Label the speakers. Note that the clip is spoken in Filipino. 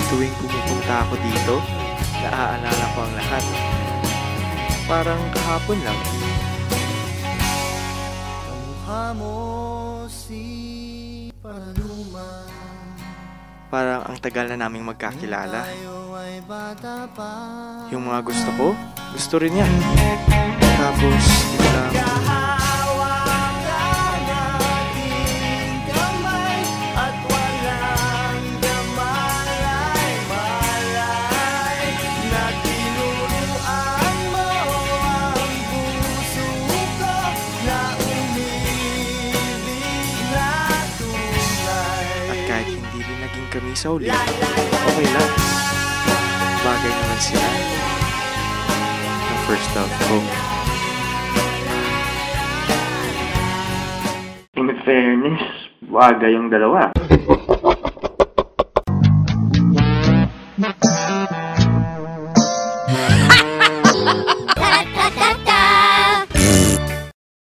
Speaker 1: Tuwing pumupunta ako dito, naaalala ko ang lahat. Parang kahapon lang.
Speaker 2: Kamukha mo si Paluma.
Speaker 1: Parang ang tagal na naming magkakilala.
Speaker 2: Tayo ay bata pa.
Speaker 1: Yung mga gusto ko, gusto rin niya. Tapos, biglang
Speaker 2: Hawakan ating kamay at walang kamalay-malay na tinuruan mo ang puso ko na umibig na tunay.
Speaker 1: at kahit hindi rin naging kami sa uli, okay lang. Bagay naman sila ng first love ko. In fairness, bagay yung dalawa.